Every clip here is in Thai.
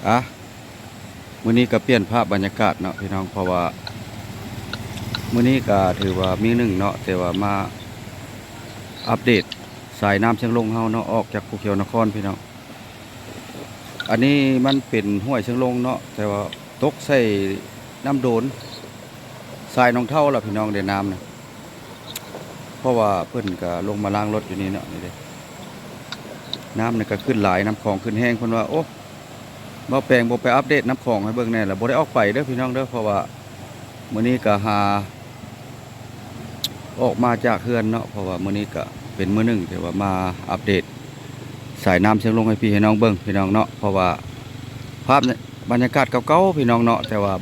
อ่ะมื้อนี้ก็เปลี่ยนภาพบรรยากาศเนาะพี่น้องเพราะว่ามื้อนี้ก็ถือว่ามีหนึ่งเนาะแต่ว่ามาอัปเดตสายน้ำเชียงลงเฮาเนาะออกจากภูเขียวนครพี่น้องอันนี้มันเป็นห้วยเชียงลงเนาะแต่ว่าตกใส่น้ำโดนสายน้องเท่าล่ะพี่น้องได้น้ำนะเพราะว่าเพิ่นก็ลงมาล้างรถอยู่นี่เนาะนี่เด้น้ำนี่ก็ขึ้นหลายน้ำของขึ้นแห้งเพิ่นว่าโอ้บ่แปลงบ่ไปอัปเดตน้ำของให้เบิ่งแน่ล่ะบ่ได้ออกไปเด้อพี่น้องเด้อเพราะว่ามื้อนี้ก็หาออกมาจากเฮือนเนาะเพราะว่ามื้อนี้ก็เป็นมื้อหนึ่งที่ว่ามาอัปเดตสายน้ำเชียงลงให้พี่ให้น้องเบิ่งพี่น้องเนาะเพราะว่าภาพบรรยากาศเก่าๆพี่น้องเนาะแต่ว่า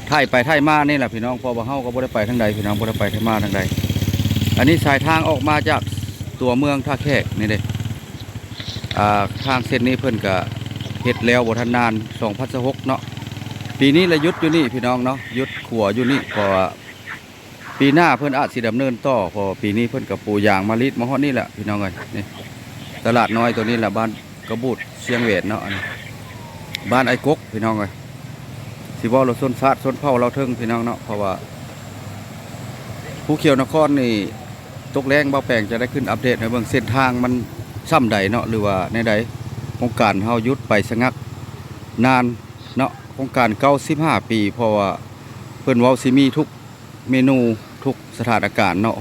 ถ่ายไปถ่ายมานี่แหละพี่น้องเพราะว่าเฮาก็บ่ได้ไปทางใดพี่น้องบ่ได้ไปทางมาทางใดอันนี้สายทางออกมาจากตัวเมืองท่าแขกนี่เด้ทางเส้นนี้เพิ่นก็เฮ็ดแล้วบ่ทันนาน2016เนาะปีนี้ละยุดอยู่นี่พี่น้องเนาะยุดขัวอยู่นี่เพราะว่าปีหน้าเพิ่นอาจสิดำเนินต่อเพราะปีนี้เพิ่นก็ปลูกยางมะลิมาฮอดนี่แหละพี่น้องเอ้ยนี่ตลาดน้อยตัวนี้แหละบ้านกระบูดเชียงเวทเนาะบ้านไอ้กกพี่น้องเอ้ยสิว่าเราส้นซาดส้นเผาเราเทิงพี่น้องเนาะเพราะว่าภูเขียวนครนี่ตกแรงเบาแปลงจะได้ขึ้นอัปเดตในเบื้องเส้นทางมันซ้ำใดเนาะหรือว่าในใดโครงการเฮายุดไปชะงักนานเนาะโครงการ95 ปีเพราะว่าเพิ่นเว้าสิมีทุกเมนูทุกสถานการณ์เนาะ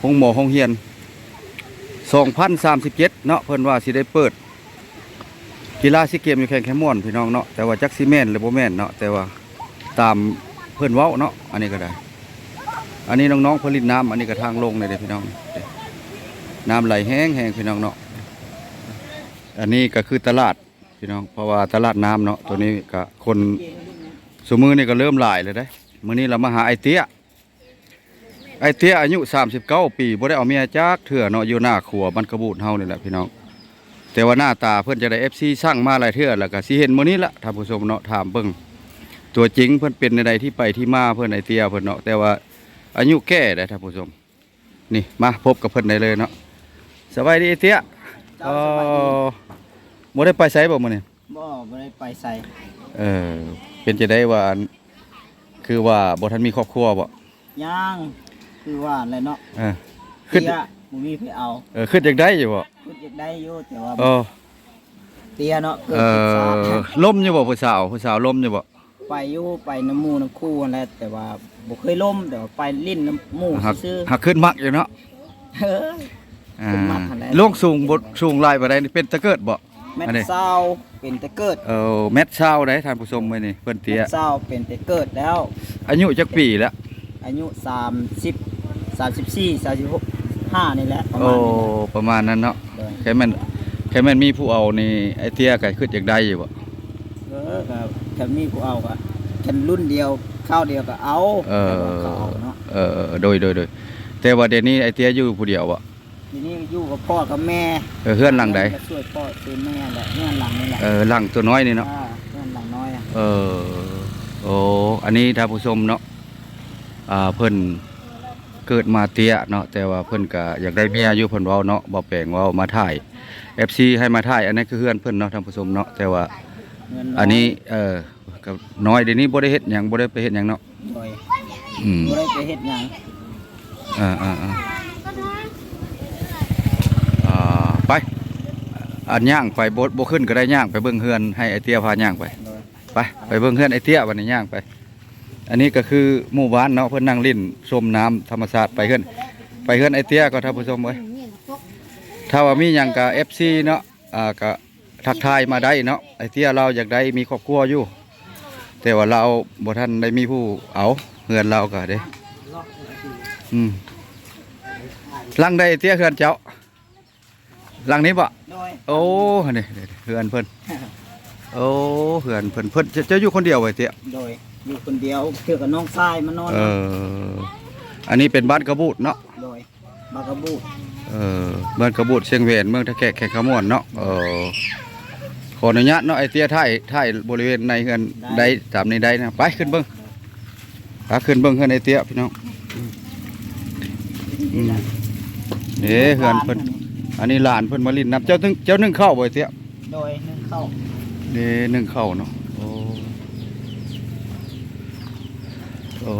ห้องหมอห้องเฮียน2037เนาะเพิ่นว่าสิได้เปิดกีฬาซีเกมอยู่แข่งแคมอนพี่น้องเนาะแต่ว่าจักซีแม่นหรือบ่แม่นเนาะแต่ว่าตามเพิ่นเว้าเนาะอันนี้ก็ได้อันนี้น้องๆผลิตน้ำอันนี้ก็ทางลงเลยเด้พี่น้องน้ำไหลแห้งพี่น้องเนาะอันนี้ก็คือตลาดพี่น้องเพราะว่าตลาดน้ำเนาะตัวนี้ก็คนสมือนี่ก็เริ่มหลายเลยได้มื้อนี้เรามาหาไอเตี้ยอายุ39 ปีบ่ได้เอาเมียจักเถื่อเนาะอยู่หน้าขัวบ้านกระบูดเฮานี่แหละพี่น้องแต่ว่าหน้าตาเพิ่นจะได้ FC สร้างมาหลายเถื่อแล้วก็สิเห็นมื้อนี้ละท่านผู้ชมเนาะถามเบิ่งตัวจริงเพิ่นเป็นในใดที่ไปที่มาเพิ่นไอเตี้ยเพิ่นเนาะแต่ว่าอายุแก่ได้ท่านผู้ชมนี่มาพบกับเพิ่นได้เลยเนาะสบายดีไอเตี้ยบ่ได้ไปไสบ่มื้อนี้บ่ได้ไปใส่เป็นจะได้ว่าคือว่าบ่ทันมีครอบครัวบ่ย่างคือว่าอะไรเนาะขึ้นบ่มีไปเอาขึ้นอยากได้อยู่บ่ขึ้นอยากได้อยู่แต่ว่าเตี้ยเนาะล้มอยู่บ่ผู้สาวล้มอยู่บ่ไปอยู่ไปน้ำหมู่น้ำคู่นั่นแหละแต่ว่าบ่เคยล้มแต่ว่าไปลิ้นน้ำหมู่ซื่อหักขึ้นมักอยู่เนาะขึ้นมักหั่นแหละลงสูงบ่สูงหลายบ่ได้เป็นตะเกิดบ่แม่นเศร้าเป็นตะเกิดแม่นเศร้าได้ท่านผู้ชมไว้นี่เพิ่นเตี้ยเศร้าเป็นตะเกิดแล้วอายุจักปีแล้วอายุ30 34 36 5นี่แหละประมาณนั้นเนาะแค่แม่นมีผู้เอานี่ไอ้เตี้ยก็ขึ้นอยากได้อยู่บ่ก็แค่มีผู้เอาก็แค่รุ่นเดียวข้าวเดียวก็เอาเนาะโดยแต่ว่าเดี๋ยวนี้ไอ้เตี้ยอยู่ผู้เดียวบ่ทีนี้อยู่กับพ่อกับแม่เฮือนหลังใดช่วยพ่อช่วยแม่แหละเฮือนหลังนี่แหละหลังตัวน้อยนี่เนาะเฮือนหลังน้อยอันนี้ท่านผู้ชมเนาะเพิ่นเกิดมาเตี้ยเนาะแต่ว่าเพิ่นก็อยากได้เมียอยู่เพิ่นเว้าเนาะบ่แปลงเว้ามาถ่าย FC ให้มาถ่ายอันนั้นคือเฮือนเพิ่นเนาะท่านผู้ชมเนาะแต่ว่าอันนี้ก็น้อยเดี๋ยวนี้บ่ได้เฮ็ดหยังบ่ได้ไปเฮ็ดหยังเนาะบ่ได้ไปเฮ็ดหยังไปอันย่างไปบ่ขึ้นก็ได้ย่างไปเบิ่งเฮือนให้ไอเตี้ยพาย่างไปไปเบิ่งเฮือนไอเตี้ยวันนี้ย่างไปอันนี้ก็คือหมู่บ้านเนาะเพิ่นนั่งเล่นชมน้ำธรรมชาติไปเฮือนไอเตี้ยก็ท่านผู้ชมเอ้ยถ้าว่ามีหยังก็ FC เนาะก็ทักทายมาได้เนาะไอเตี้ยเราอยากได้มีครอบครัวอยู่แต่ว่าเราบ่ทันได้มีผู้เอาเฮือนเราก็เด้หลังใดไอเตี้ยเฮือนเจ้าหลังนี้บ่โอ้นี่เฮือนเพิ่นเฮือนเพิ่นจะอยู่คนเดียวไว้เตี้ยโดยอยู่คนเดียวเกี่ยวกับน้องชายมานอนอันนี้เป็นบ้านกระบูดเนาะโดยบ้านกระบูดบ้านกระบูดเชียงเวนเมืองตะแขกแขกขมวนเนาะขออนุญาตเนาะไอเตี้ยถ่ายบริเวณในเฮือนได้ตามนี้ได้นะไปขึ้นเบิ่งขึ้นเบิ่งเฮือนไอเตี้ยพี่น้องเฮือนเพิ่นอันนี้หลานเพิ่นมาลิ้นน้ำเจ้านึ่งเข้าบ่เตี้ยโดยนึ่งเข้า เด้นึ่งข้าวเนาะโอ้โอ้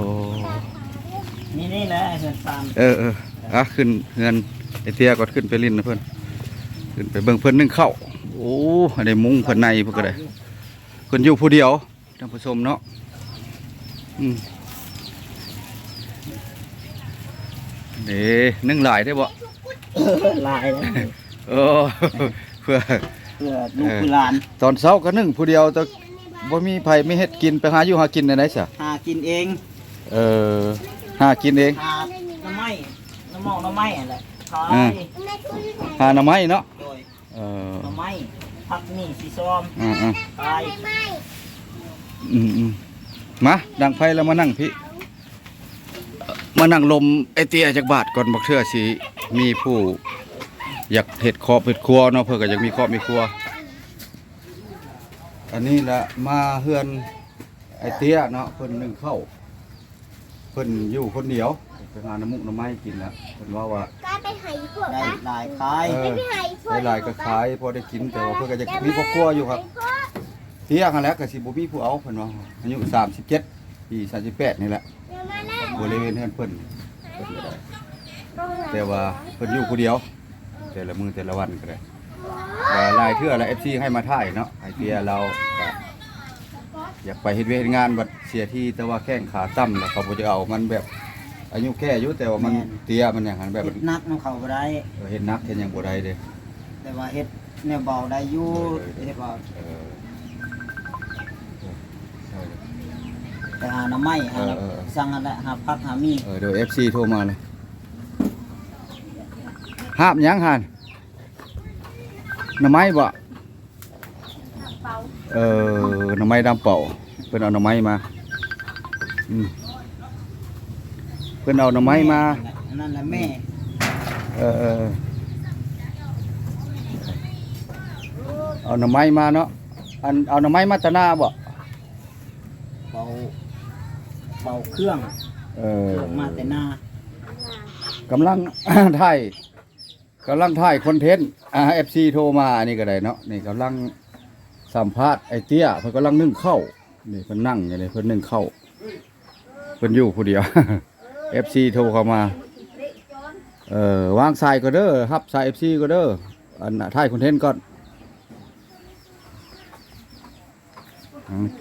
นี่แหละเฮือนฟาร์ม อ่ะขึ้นเฮือนไอเตี้ยก็ขึ้นไปลิ้นนะเพิ่นขึ้นไปเบิ่งเพิ่นนึ่งข้าวโอ้อันนี้มุ้งเพิ่นในเพิ่นก็ได้เพิ่นอยู่ผู้เดียวท่านผู้ชมเนาะเด้นึ่งหลายได้บ่ ลายแล้ว โอ้เพื่อ เพื่อลูกคือหลาน ตอนเช้าก็นึ่งผู้เดียวแต่บ่มีไผไม่เฮ็ดกินไปหาอยู่หากินได้ไดซะ หากินเอง เออหากินเอง หาน้ำไม้น้ำหมอกน้ำไม้อะไรขาย หาหน่อไม้เนาะ โดย เออ น้ำไม้ผักนี่สีส้ม อ่า ขาย มาดังไฟแล้วมานั่งพี่มานั่งลมไอเตี้ยจากบาทก่อนบอกเชื่อสิมีผู้อยากเห็ดครอบเห็ดครัวเนาะเพื่อก็อยากมีครอบมีครัวอันนี้ละมาเฮือนไอเตี้ยเนาะเพิ่นนึ่งข้าวเพิ่นอยู่คนเดียวไปหาน้ำมุกน้ำไม้กินแล้วเพิ่นว่า ก็ไปหายพวก ได้ นะ ลายขาย ไม่ไปหายพวก หลายๆก็ขายพอได้กินแต่ว่าเพิ่นก็จะมีครอบครัวอยู่ครับเที่ยงหั้นแหล้วก็สิบ่มีผู้เอาเพิ่นว่าอายุ37ปี38นี่แหละ เดี๋ยวมาแล้ว บริเวณเฮือนเพิ่นแต่ว่าเพิ่นอยู่ผู้เดียวแต่ละมื้อแต่ละวันก็ได้แต่หลายเทื่อแล้ว FC ให้มาถ่ายเนาะไอเตี้ยเราก็อยากไปเฮ็ดเวรเฮ็ดงานบัดเสียที่แต่ว่าแข้งขาต่ำแล้วเขาบ่จะเอามันแบบอายุแค่อายุแต่ว่ามันเตี้ยมันอย่างนั้นแบบ เฮ็ดนักน้ำเขาบ่ได้ เฮ็ดหนักเฮ็ดหยังบ่ได้เด้ แต่ว่าเฮ็ดแนวเบาได้อยู่เฮ็ดเบา เออใช่เลย ไปหาน้ำไม้หา เออ สั่งอะไรหาผักหามี เดี๋ยว FC โทรมาเลยห้ามหยังหั่นหน่อไม้บ่ หน่อไม้ดำเป่าเพิ่นเอาหน่อไม้มาเพิ่นเอาหน่อไม้มา อันนั่นแหละแม่ เอาหน่อไม้มาเนาะเอาหน่อไม้มาตะหน้าบ่ เบาเบาเครื่อง เอ เค อ รื่องมาแต่หน้าก ำลัง ถ่ายคอนเทนต์FC โทรมาอันนี้ก็ได้เนาะนี่กำลังสัมภาษณ์ไอ้เตี้ยเพิ่นกำลังนึ่งข้าวนี่เพิ่นนั่งอยู่นี่เพิ่นนึ่งข้าวเพิ่นอยู่ผู้เดียว FC โทรเข้ามา วางสายก็เด้อรับสาย FC ก็เด้ออันน่ะถ่ายคอนเทนต์ก่อน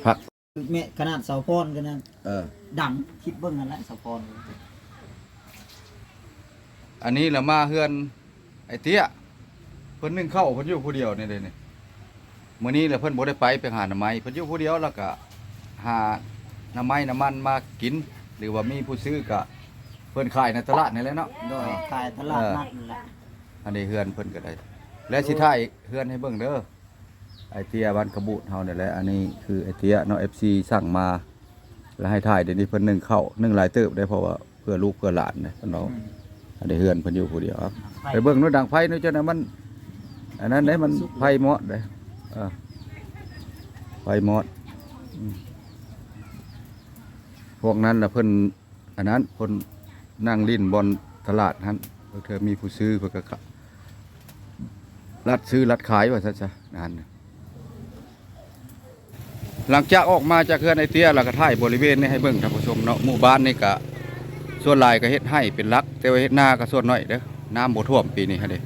พัก แม่ขนาดเสาพรกันนั่นดังคิดเบิ่งนั่นแหละเสาพร อันนี้ละมาเฮือนไอ้เตี้ยเพิ่นนึ่งข้าวเพิ่นอยู่ผู้เดียวนี่เลยนี่มื้อนี้แหละเพิ่นบ่ได้ไปหาหน่อไม้เพิ่นอยู่ผู้เดียวแล้วก็หาหน่อไม้น้ำมันมากิน หรือว่ามีผู้ซื้อก็เพิ่นขายในตลาดนี่แหละเนาะ โดยขายตลาดนัดนั่นแหละ อันนี้เฮือนเพิ่นก็ได้ และสิถ่ายเฮือนให้เบิ่งเด้อไอเตี้ยบ้านกระบุเฮานี่แหละอันนี้คือไอเตี้ยเนาะ FC สั่งมาแล้วให้ถ่ายเดี๋ยวนี้เพิ่นนึ่งข้าวนึ่งหลายเติบได้เพราะว่าเพื่อลูกเพื่อหลานเนี่ยเพิ่นเอาอันนี้เฮือนเพิ่นอยู่ผู้เดียวครับไปเบิ่งนู้นดังไฟนู้นจังได๋มันอันนั้นได้มันไฟมอดเด้ไฟมอดพวกนั้นน่ะเพิ่นอันนั้นเพิ่นนั่งลิ้นบนตลาดนั้นเธอมีผู้ซื้อเพิ่นก็รัดซื้อรัดขายว่าซะจ้ะนั่นหลังจากออกมาจากเฮือนไอเตี้ยแล้วก็ถ่ายบริเวณนี้ให้เบิ่งท่านผู้ชมเนาะหมู่บ้านนี่ก็ส่วนหลายก็เฮ็ดให้เป็นหลักแต่ว่าเฮ็ดนาก็ส่วนน้อยเด้อน้ำบ่ท่วมปีนี้ฮะเด้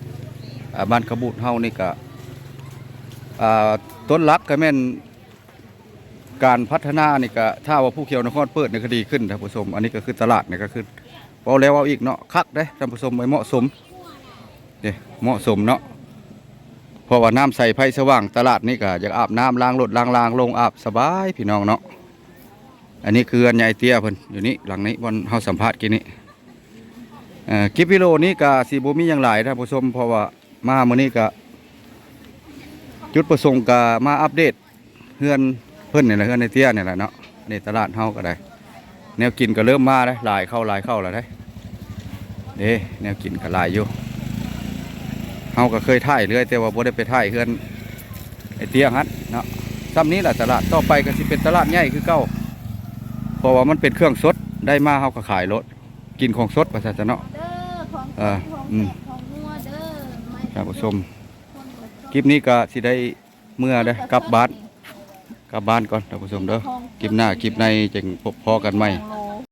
บ้านขบุเฮานี่ก็ต้นหลักก็แม่นการพัฒนานี่ก็ถ้าว่าผู้เขียวนครเปิดนี่ก็ดีขึ้นท่านผู้ชมอันนี้ก็คือตลาดนี่ก็คือเว้าแล้วเว้าอีกเนาะคักเด้ท่านผู้ชมไว้เหมาะสมนี่เหมาะสมเนาะเพราะว่าน้ำใสไฟสว่างตลาดนี่ก็อยากอาบน้ำล้างรถล้างลงอาบสบายพี่น้องเนาะอันนี้คืออันใหญ่เตี้ยเพิ่นอยู่นี่หลังนี้บนเฮาสัมภาษณ์กินนี้คลิปวิดีโอนี้ก็สิบ่มีหยังหลายท่านผู้ชมเพราะว่ามามื้อนี้ก็จุดประสงค์ก็มาอัปเดตเฮือนเพิ่นนี่แหละเฮือนในเตี้ยนี่แหละเนาะนี่ตลาดเฮาก็ได้แนวกินก็เริ่มมาแล้วหลายเข้าแล้วได้เด้แนวกินก็หลายอยู่เฮาก็เคยถ่ายเรื่อยแต่ว่าบ่ได้ไปถ่ายเฮือนไอ้เตี้ยฮัดเนาะซ้ำนี้แหละตลาดต่อไปก็สิเป็นตลาดใหญ่คือเก่าเพราะว่ามันเป็นเครื่องสดได้มาเฮาก็ขายรถกินของสดว่าซั่นเนาะ เด้อของ เออ ของแสบของนัวเด้อไม่ ท่านผู้ชมคลิปนี้ก็สิได้เมื่อได้กลับบ้าน กลับบ้านก่อนท่านผู้ชมเด้อคลิปหน้าคลิปในจึงพบพอกันใหม่ ร